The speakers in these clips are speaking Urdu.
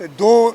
2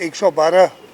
112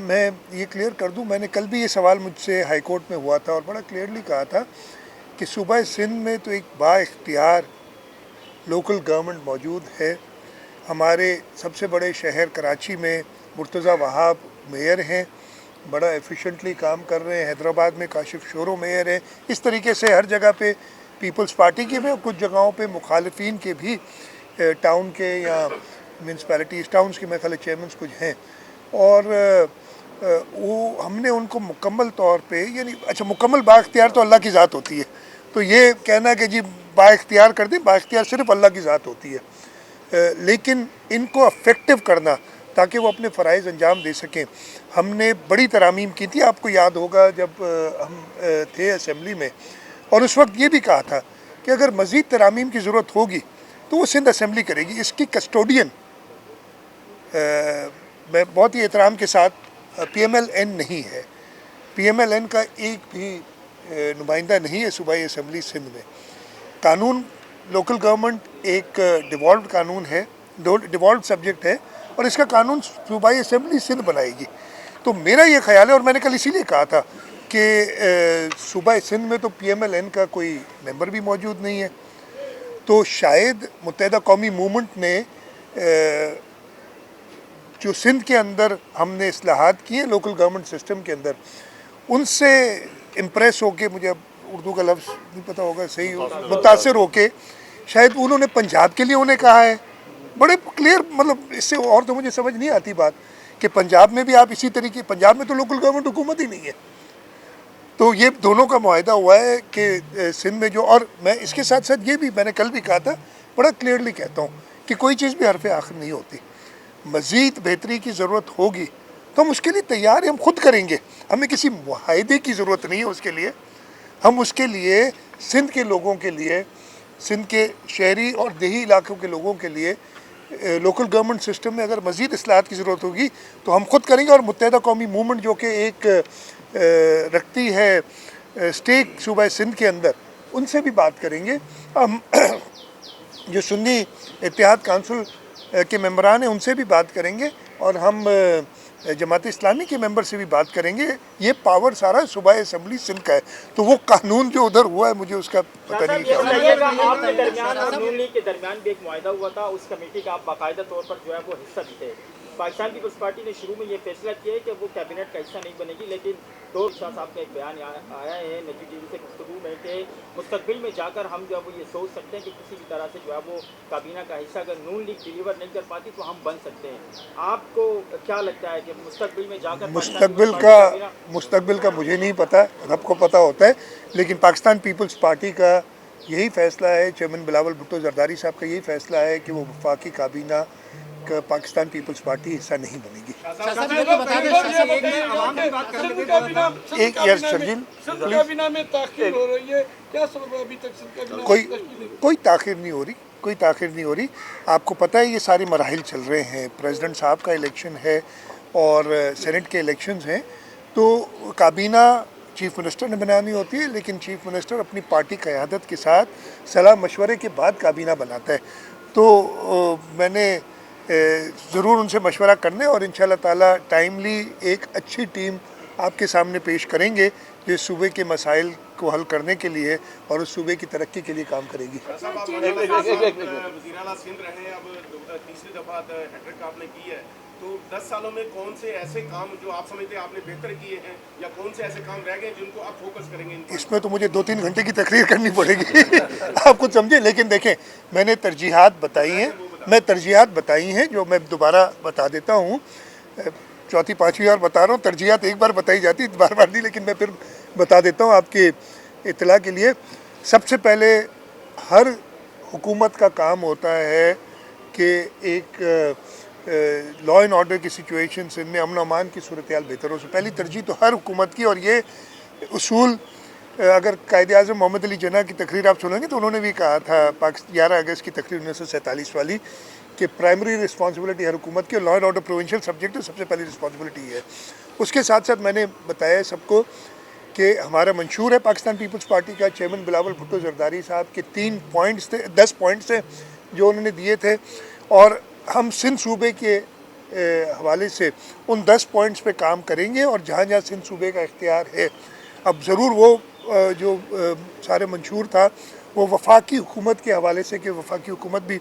میں یہ کلیئر کر دوں، میں نے کل بھی یہ سوال مجھ سے ہائی کورٹ میں ہوا تھا اور بڑا کلیئرلی کہا تھا کہ صوبہ سندھ میں تو ایک با اختیار لوکل گورنمنٹ موجود ہے. ہمارے سب سے بڑے شہر کراچی میں مرتضیٰ وہاب میئر ہیں، بڑا ایفیشینٹلی کام کر رہے ہیں. حیدرآباد میں کاشف شورو میئر ہیں. اس طریقے سے ہر جگہ پہ پیپلز پارٹی کے بھی، کچھ جگہوں پہ مخالفین کے بھی ٹاؤن کے یا میونسپیلٹیز ٹاؤنز کے میں خیال چیئرمنس کچھ ہیں. اور وہ ہم نے ان کو مکمل طور پہ، یعنی اچھا مکمل با اختیار تو اللہ کی ذات ہوتی ہے، تو یہ کہنا کہ جی با اختیار کر دیں، با اختیار صرف اللہ کی ذات ہوتی ہے. لیکن ان کو افیکٹو کرنا تاکہ وہ اپنے فرائض انجام دے سکیں. ہم نے بڑی ترامیم کی تھی، آپ کو یاد ہوگا جب ہم تھے اسمبلی میں، اور اس وقت یہ بھی کہا تھا کہ اگر مزید ترامیم کی ضرورت ہوگی تو وہ سندھ اسمبلی کرے گی. اس کی کسٹوڈین میں بہت ہی احترام کے ساتھ پی ایم ایل این نہیں ہے. پی ایم ایل این کا ایک بھی نمائندہ نہیں ہے صوبائی اسمبلی سندھ میں. قانون لوکل گورنمنٹ ایک ڈیوالوڈ قانون ہے، ڈیوالوڈ سبجیکٹ ہے، اور اس کا قانون صوبائی اسمبلی سندھ بنائے گی. تو میرا یہ خیال ہے، اور میں نے کل اسی لیے کہا تھا کہ صوبہ سندھ میں تو پی ایم ایل این کا کوئی ممبر بھی موجود نہیں ہے. تو شاید متحدہ قومی موومنٹ نے جو سندھ کے اندر ہم نے اصلاحات کی ہیں لوکل گورنمنٹ سسٹم کے اندر، ان سے امپریس ہو کے، مجھے اب اردو کا لفظ نہیں پتہ ہوگا صحیح، متاثر ہو کے شاید انہوں نے پنجاب کے لیے انہیں کہا ہے. بڑے کلیئر، مطلب اس سے اور تو مجھے سمجھ نہیں آتی بات کہ پنجاب میں بھی آپ اسی طریقے، پنجاب میں تو لوکل گورنمنٹ حکومت ہی نہیں ہے. تو یہ دونوں کا معاہدہ ہوا ہے کہ سندھ میں جو، اور میں اس کے ساتھ ساتھ یہ بھی میں نے کل بھی کہا تھا، بڑا کلیئرلی کہتا ہوں کہ کوئی چیز بھی حرف آخر نہیں ہوتی. مزید بہتری کی ضرورت ہوگی تو ہم اس کے لیے تیار ہیں، ہم خود کریں گے. ہمیں کسی معاہدے کی ضرورت نہیں ہے اس کے لیے. ہم اس کے لیے سندھ کے لوگوں کے لیے، سندھ کے شہری اور دیہی علاقوں کے لوگوں کے لیے لوکل گورنمنٹ سسٹم میں اگر مزید اصلاحات کی ضرورت ہوگی تو ہم خود کریں گے. اور متحدہ قومی موومنٹ جو کہ ایک رکھتی ہے اسٹیک صوبہ سندھ کے اندر، ان سے بھی بات کریں گے. ہم جو سنی اتحاد کونسل کے ممبران ہیں ان سے بھی بات کریں گے، اور ہم جماعت اسلامی کے ممبر سے بھی بات کریں گے. یہ پاور سارا صوبہ اسمبلی سندھ کا ہے. تو وہ قانون جو ادھر ہوا ہے مجھے اس کا پتہ نہیں کیا ہوا. آپ کے درمیان اور نون لیگ کے درمیان بھی ایک معاہدہ ہوا تھا، اس کمیٹی کا آپ باقاعدہ طور پر جو ہے وہ حصہ بھی تھے. پاکستان پیپلز پارٹی نے شروع میں یہ فیصلہ کیا ہے کہ وہ کابینٹ کا حصہ نہیں بنے گی، لیکن تو شاہ صاحب کا ایک بیان آیا ہے نجی ٹی وی سے گفتگو میں کہ مستقبل میں جا کر ہم جو ہے وہ یہ سوچ سکتے ہیں کہ کسی بھی طرح سے جو ہے وہ کابینہ کا حصہ اگر نون لیگ ڈیلیور نہیں کر پاتی تو ہم بن سکتے ہیں. آپ کو کیا لگتا ہے کہ مستقبل میں جا کر مستقبل کا مجھے نہیں پتہ، رب کو پتہ ہوتا ہے، لیکن پاکستان پیپلز پارٹی کا یہی فیصلہ ہے، چیئرمین بلاول بھٹو زرداری صاحب کا یہی فیصلہ ہے کہ وہ وفاقی کابینہ کا پاکستان پیپلز پارٹی حصہ نہیں بنے گی. ایک یار شرجیل کوئی تاخیر نہیں ہو رہی، کوئی تاخیر نہیں ہو رہی. آپ کو پتہ ہے یہ سارے مراحل چل رہے ہیں، پریزیڈنٹ صاحب کا الیکشن ہے اور سینٹ کے الیکشنز ہیں. تو کابینہ چیف منسٹر نے بنانی ہوتی ہے، لیکن چیف منسٹر اپنی پارٹی قیادت کے ساتھ صلاح مشورے کے بعد کابینہ بناتا ہے. تو میں نے ضرور ان سے مشورہ کرنے، اور انشاءاللہ تعالیٰ ٹائملی ایک اچھی ٹیم آپ کے سامنے پیش کریں گے جو اس صوبے کے مسائل کو حل کرنے کے لیے اور اس صوبے کی ترقی کے لیے کام کرے گی. وزیر اعلیٰ سندھ رہے، اب تیسری دفعہ ہیٹرک آپ نے کی ہے، تو 10 سالوں میں کون سے ایسے کام جو آپ سمجھتے ہیں آپ نے بہتر کیے ہیں، یا کون سے ایسے کام رہ گئے جن کو آپ فوکس کریں گے؟ اس میں تو مجھے 2-3 گھنٹے کی تقریر کرنی پڑے گی آپ کچھ سمجھیں. لیکن دیکھیں، میں نے ترجیحات بتائی ہیں جو میں دوبارہ بتا دیتا ہوں، 4-5ویں بار بتا رہا ہوں. ترجیحات ایک بار بتائی جاتی بار بار نہیں، لیکن میں پھر بتا دیتا ہوں آپ کے اطلاع کے لیے. سب سے پہلے ہر حکومت کا کام ہوتا ہے کہ ایک لا اینڈ آرڈر کی سچویشن سے میں امن و امان کی صورتحال بہتر ہو. پہلی ترجیح تو ہر حکومت کی، اور یہ اصول اگر قائد اعظم محمد علی جناح کی تقریر آپ سنیں گے تو انہوں نے بھی کہا تھا 11 اگست کی تقریر 1947 والی کہ پرائمری رسپانسبلٹی ہر حکومت کی، اور law and order provincial subject سب سے پہلی رسپانسبلٹی ہے. اس کے ساتھ ساتھ میں نے بتایا سب کو کہ ہمارا منشور ہے پاکستان پیپلز پارٹی کا، چیئرمین بلاول بھٹو زرداری صاحب کے 3 پوائنٹس تھے، 10 پوائنٹس تھے جو انہوں نے دیے تھے. اور ہم سندھ صوبے کے حوالے سے ان 10 پوائنٹس پہ کام کریں گے، اور جہاں جہاں سندھ صوبے کا اختیار ہے، اب ضرور وہ جو سارے منشور تھا وہ وفاقی حکومت کے حوالے سے کہ وفاقی حکومت بھی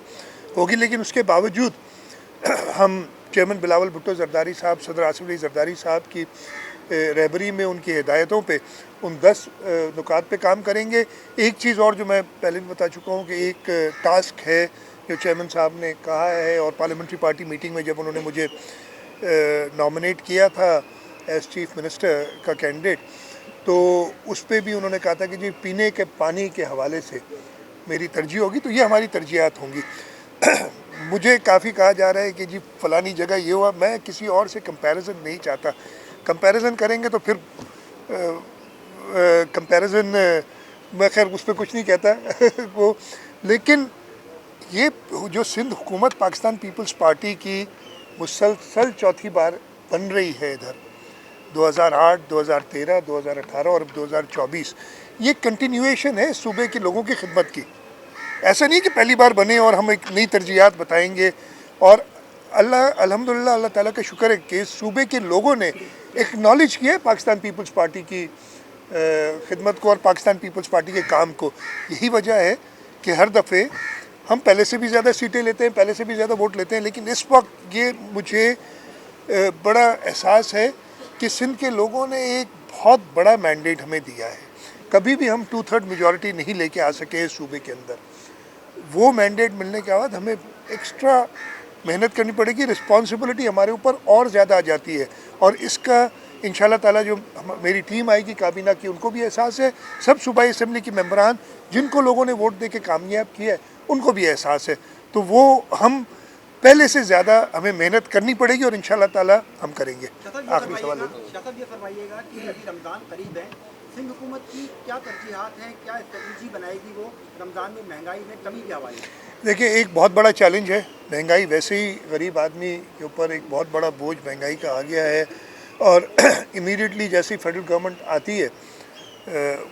ہوگی، لیکن اس کے باوجود ہم چیئرمین بلاول بھٹو زرداری صاحب، صدر آصف علی زرداری صاحب کی رہبری میں، ان کی ہدایتوں پہ ان 10 نکات پہ کام کریں گے۔ ایک چیز اور جو میں پہلے بھی بتا چکا ہوں کہ ایک ٹاسک ہے جو چیئرمین صاحب نے کہا ہے، اور پارلیمنٹری پارٹی میٹنگ میں جب انہوں نے مجھے نامنیٹ کیا تھا ایز چیف منسٹر کا کینڈیڈیٹ، تو اس پہ بھی انہوں نے کہا تھا کہ جی پینے کے پانی کے حوالے سے میری ترجیح ہوگی، تو یہ ہماری ترجیحات ہوں گی۔ مجھے کافی کہا جا رہا ہے کہ جی فلانی جگہ یہ ہوا، میں کسی اور سے کمپیریزن نہیں چاہتا۔ کمپیریزن کریں گے تو پھر کمپیریزن میں خیر اس پہ کچھ نہیں کہتا وہ، لیکن یہ جو سندھ حکومت پاکستان پیپلز پارٹی کی مسلسل چوتھی بار بن رہی ہے ادھر، 2008، 2013، 2018 اور اب 2024، یہ کنٹینیویشن ہے صوبے کے لوگوں کی خدمت کی۔ ایسا نہیں کہ پہلی بار بنے اور ہم ایک نئی ترجیحات بتائیں گے، اور الحمدللہ اللہ تعالیٰ کا شکر ہے کہ صوبے کے لوگوں نے ایکنالج کیا ہے پاکستان پیپلز پارٹی کی خدمت کو اور پاکستان پیپلز پارٹی کے کام کو۔ یہی وجہ ہے کہ ہر دفعے ہم پہلے سے بھی زیادہ سیٹیں لیتے ہیں، پہلے سے بھی زیادہ ووٹ لیتے ہیں، لیکن اس وقت یہ مجھے بڑا احساس ہے کہ سندھ کے لوگوں نے ایک بہت بڑا مینڈیٹ ہمیں دیا ہے۔ کبھی بھی ہم 2/3 میجورٹی نہیں لے کے آ سکے اس صوبے کے اندر۔ وہ مینڈیٹ ملنے کے بعد ہمیں ایکسٹرا محنت کرنی پڑے گی، رسپانسبلٹی ہمارے اوپر اور زیادہ آ جاتی ہے، اور اس کا انشاءاللہ تعالیٰ جو میری ٹیم آئے گی کابینہ کی، ان کو بھی احساس ہے، سب صوبائی اسمبلی کے ممبران جن کو لوگوں نے ووٹ دے کے کامیاب کیا ہے ان کو بھی احساس ہے، تو وہ ہم پہلے سے زیادہ ہمیں محنت کرنی پڑے گی، اور انشاءاللہ تعالیٰ ہم کریں گے۔ آخری سوال ہے صاحب یہ فرمائیے گا کہ ابھی رمضان قریب ہے، سندھ حکومت کی کیا ترجیحات ہیں، کیا اسٹریٹجی بنائے گی وہ رمضان میں مہنگائی میں کمی کے حوالے سے؟ دیکھیں، ایک بہت بڑا چیلنج ہے مہنگائی، ویسے ہی غریب آدمی کے اوپر ایک بہت بڑا بوجھ مہنگائی کا آ گیا ہے، اور امیڈیٹلی جیسی فیڈرل گورنمنٹ آتی ہے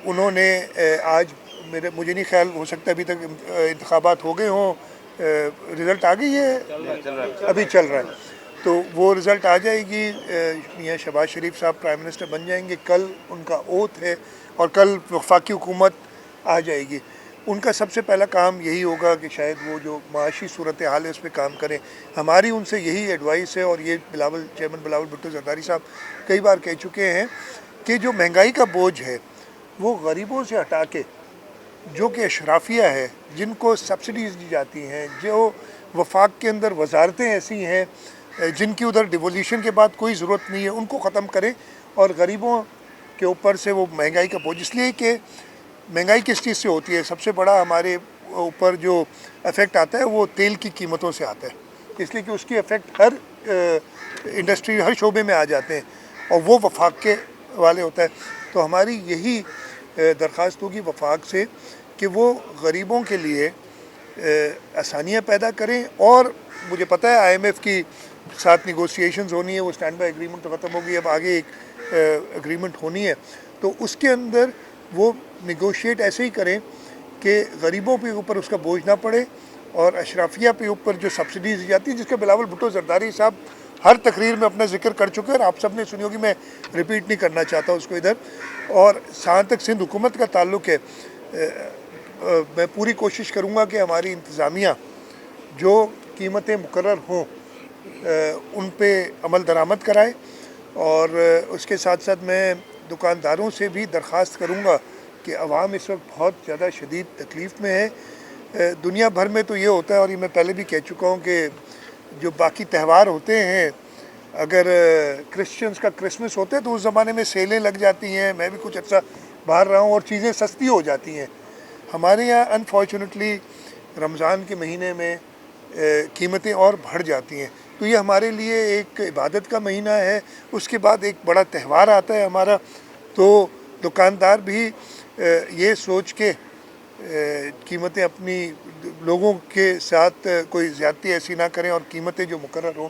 انہوں نے آج مجھے نہیں خیال، ہو سکتا ابھی تک انتخابات ہو گئے ہوں، رزلٹ آ گئی ہے، ابھی چل رہا ہے، تو وہ رزلٹ آ جائے گی، میاں شہباز شریف صاحب پرائم منسٹر بن جائیں گے، کل ان کا اوتھ ہے، اور کل وفاقی حکومت آ جائے گی۔ ان کا سب سے پہلا کام یہی ہوگا کہ شاید وہ جو معاشی صورتحال ہے اس پہ کام کریں۔ ہماری ان سے یہی ایڈوائس ہے، اور یہ چیئرمین بلاول بھٹو زرداری صاحب کئی بار کہہ چکے ہیں کہ جو مہنگائی کا بوجھ ہے وہ غریبوں سے ہٹا کے، جو کہ اشرافیہ ہے، جن کو سبسڈیز دی جاتی ہیں، جو وفاق کے اندر وزارتیں ایسی ہیں جن کی ادھر ڈیولیوشن کے بعد کوئی ضرورت نہیں ہے، ان کو ختم کریں، اور غریبوں کے اوپر سے وہ مہنگائی کا بوجھ، اس لیے کہ مہنگائی کس چیز سے ہوتی ہے؟ سب سے بڑا ہمارے اوپر جو افیکٹ آتا ہے وہ تیل کی قیمتوں سے آتا ہے، اس لیے کہ اس کی افیکٹ ہر انڈسٹری، ہر شعبے میں آ جاتے ہیں، اور وہ وفاق کے والے ہوتا ہے۔ تو ہماری یہی درخواست ہوگی وفاق سے کہ وہ غریبوں کے لیے آسانیاں پیدا کریں، اور مجھے پتہ ہے آئی ایم ایف کی ساتھ نیگوسیشنز ہونی ہے، وہ اسٹینڈ بائی ایگریمنٹ تو ختم ہوگی، اب آگے ایک ایگریمنٹ ہونی ہے، تو اس کے اندر وہ نیگوشیٹ ایسے ہی کریں کہ غریبوں کے اوپر اس کا بوجھ نہ پڑے، اور اشرافیہ پہ اوپر جو سبسڈیز دی جاتی ہیں، جس کا بلاول بھٹو زرداری صاحب ہر تقریر میں اپنا ذکر کر چکے ہیں، اور آپ سب نے سنی ہوگی، میں ریپیٹ نہیں کرنا چاہتا اس کو ادھر۔ اور جہاں تک سندھ حکومت کا تعلق ہے، میں پوری کوشش کروں گا کہ ہماری انتظامیہ جو قیمتیں مقرر ہوں ان پہ عمل درآمد کرائے، اور اس کے ساتھ ساتھ میں دکانداروں سے بھی درخواست کروں گا کہ عوام اس وقت بہت زیادہ شدید تکلیف میں ہے۔ دنیا بھر میں تو یہ ہوتا ہے، اور یہ میں پہلے بھی کہہ چکا ہوں کہ جو باقی تہوار ہوتے ہیں، اگر کرسچنز کا کرسمس ہوتا ہے تو اس زمانے میں سیلیں لگ جاتی ہیں، میں بھی کچھ عرصہ باہر رہا ہوں، اور چیزیں سستی ہو جاتی ہیں۔ ہمارے یہاں انفارچونیٹلی رمضان کے مہینے میں قیمتیں اور بڑھ جاتی ہیں، تو یہ ہمارے لیے ایک عبادت کا مہینہ ہے، اس کے بعد ایک بڑا تہوار آتا ہے ہمارا، تو دکاندار بھی یہ سوچ کے قیمتیں اپنی لوگوں کے ساتھ کوئی زیادتی ایسی نہ کریں، اور قیمتیں جو مقرر ہوں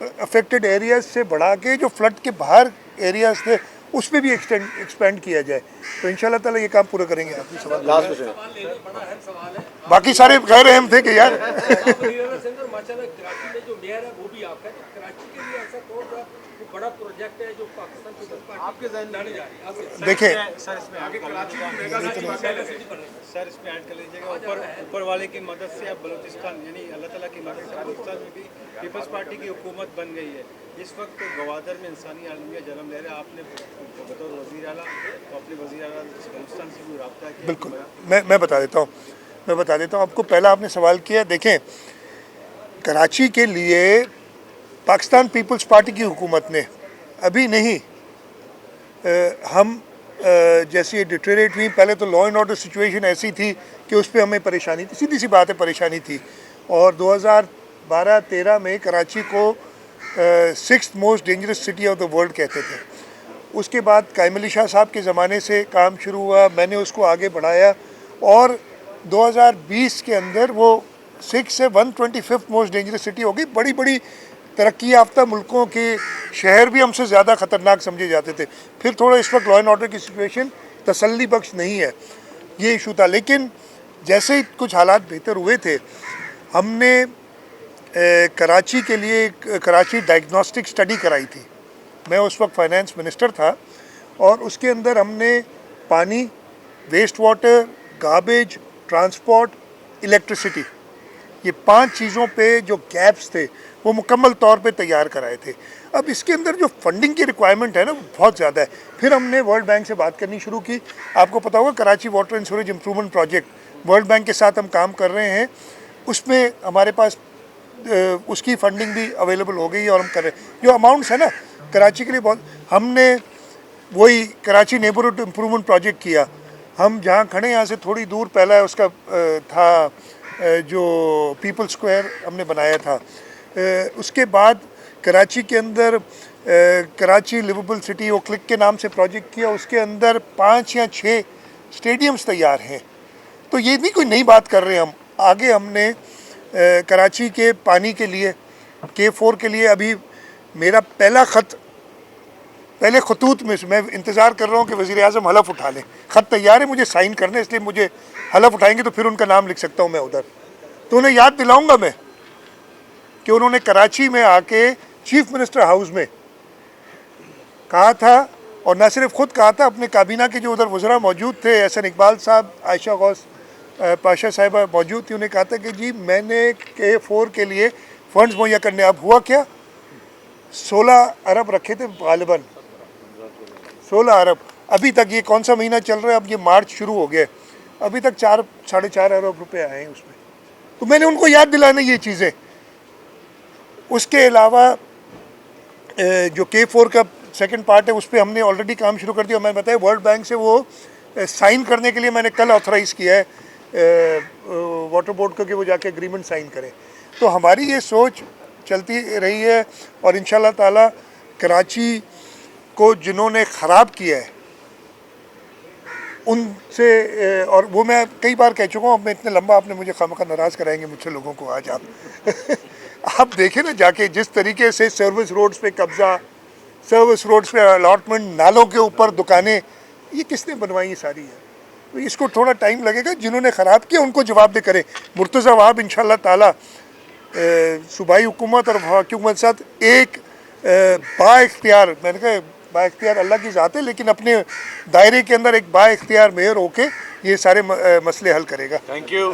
افیکٹڈ ایریاز سے بڑھا کے جو فلڈ کے باہر ایریاز تھے اس پہ بھی ایکسپینڈ کیا جائے. تو انشاءاللہ تعالیٰ یہ کام پورا کریں گے. آپ کی سوال باقی سارے غیر اہم تھے کہ یار ماشاءاللہ کراچی میں جو میئر ہے وہ بھی آپ ہے, تو کراچی کے لیے ایسا کون سا بڑا پروجیکٹ ہے جو پاکستان پیپلز پارٹی آپ کے ذہن لانے جا رہی ہے؟ دیکھیں سر اس میں ایڈ کر لیجیے گا, اوپر والے کی مدد سے اب بلوچستان یعنی اللہ تعالیٰ کی مدد سے بلوچستان میں بھی پیپلز پارٹی کی حکومت بن گئی ہے. اس وقت گوادر میں انسانی عالمیہ جنم لے رہا ہے. آپ نے بطور وزیر اعلیٰ تو اپنے وزیر اعلیٰ بلوچستان سے کوئی رابطہ کیا؟ بالکل میں بتا دیتا ہوں آپ کو. پہلا آپ نے سوال کیا, دیکھیں کراچی کے لیے پاکستان پیپلز پارٹی کی حکومت نے ابھی نہیں, ہم جیسی ڈیٹریٹ ہوئی, پہلے تو لا اینڈ آرڈر سچویشن ایسی تھی کہ اس پہ ہمیں پریشانی تھی, سیدھی سی بات ہے پریشانی تھی. اور 2012-13 میں کراچی کو 6th most dangerous city of the world کہتے تھے. اس کے بعد قائم علی شاہ صاحب کے زمانے سے کام شروع ہوا, میں نے اس کو آگے بڑھایا اور 2020 کے اندر وہ 6 سے 125th موسٹ ڈینجرس سٹی ہو گئی. بڑی بڑی ترقی یافتہ ملکوں کے شہر بھی ہم سے زیادہ خطرناک سمجھے جاتے تھے. پھر تھوڑا اس وقت لا اینڈ آرڈر کی سچویشن تسلی بخش نہیں ہے, یہ ایشو تھا. لیکن جیسے ہی کچھ حالات بہتر ہوئے تھے, ہم نے کراچی کے لیے کراچی ڈائگنوسٹک اسٹڈی کرائی تھی. میں اس وقت فائنانس منسٹر تھا, اور اس کے اندر ہم نے پانی, waste water, garbage, transport, electricity, یہ 5 چیزوں پہ جو گیپس تھے وہ مکمل طور پہ تیار کرائے تھے. اب اس کے اندر جو فنڈنگ کی ریکوائرمنٹ ہے نا وہ بہت زیادہ ہے. پھر ہم نے ورلڈ بینک سے بات کرنی شروع کی. آپ کو پتا ہوگا Karachi water and sewerage improvement project world bank کے ساتھ ہم کام کر رہے ہیں. اس میں ہمارے پاس اس کی فنڈنگ بھی اویلیبل ہو گئی ہے اور ہم کر رہے ہیں. جو اماؤنٹس ہیں نا کراچی کے لیے بہت, ہم نے وہی کراچی نیبرہڈ امپرومنٹ پروجیکٹ کیا. ہم جہاں کھڑے ہیں یہاں سے تھوڑی دور پہلا اس کا تھا جو پیپل اسکوائر ہم نے بنایا تھا. اس کے بعد کراچی کے اندر کراچی لیویبل سٹی او کلک کے نام سے پروجیکٹ کیا. اس کے اندر 5 یا 6 اسٹیڈیمز تیار ہیں. تو یہ بھی کوئی نئی بات کر رہے ہیں ہم. آگے ہم نے کراچی کے پانی کے لیے K4 کے لیے ابھی میرا پہلے خطوط میں میں انتظار کر رہا ہوں کہ وزیر اعظم حلف اٹھا لیں. خط تیار ہے, مجھے سائن کرنا ہے, اس لیے مجھے حلف اٹھائیں گے تو پھر ان کا نام لکھ سکتا ہوں میں ادھر. تو انہیں یاد دلاؤں گا میں کہ انہوں نے کراچی میں آ کے چیف منسٹر ہاؤس میں کہا تھا, اور نہ صرف خود کہا تھا, اپنے کابینہ کے جو ادھر وزراء موجود تھے, احسن اقبال صاحب, عائشہ غوث پاشا صاحبہ موجود تھی, انہیں کہا تھا کہ جی میں نے K4 کے لیے فنڈز مہیا کرنے. اب ہوا کیا, 16 ارب رکھے تھے غالباً, 16 ارب. ابھی تک یہ کون سا مہینہ چل رہا ہے, اب یہ مارچ شروع ہو گیا, ابھی تک 4.5 ارب روپے آئے ہیں اس میں. تو میں نے ان کو یاد دلانا یہ چیزیں. اس کے علاوہ جو K4 کا سیکنڈ پارٹ ہے اس پہ ہم نے آلریڈی کام شروع کر دیا. میں بتایا ورلڈ بینک سے وہ سائن کرنے کے لیے میں نے کل آتھرائز کیا ہے واٹر بورڈ کو کہ وہ جا کے اگریمنٹ سائن کریں. تو ہماری یہ سوچ چلتی رہی ہے, اور انشاءاللہ تعالی کراچی کو جنہوں نے خراب کیا ہے ان سے, اور وہ میں کئی بار کہہ چکا ہوں, اب میں اتنے لمبا آپ نے مجھے خامخواہ ناراض کرائیں گے مجھ سے لوگوں کو. آج آپ دیکھیں نا جا کے جس طریقے سے سروس روڈز پہ قبضہ, سروس روڈز پہ الاٹمنٹ, نالوں کے اوپر دکانیں, یہ کس نے بنوائی ساری ہے. تو اس کو تھوڑا ٹائم لگے گا. جنہوں نے خراب کیا ان کو جواب دہ کریں. مرتضیٰ وہاب انشاءاللہ تعالی صوبائی حکومت اور وفاقی حکومت کے ساتھ ایک با اختیار, میں نے کہا با اختیار اللہ کی ذات ہے, لیکن اپنے دائرے کے اندر ایک با اختیار میئر ہو کے یہ سارے مسئلے حل کرے گا. Thank you.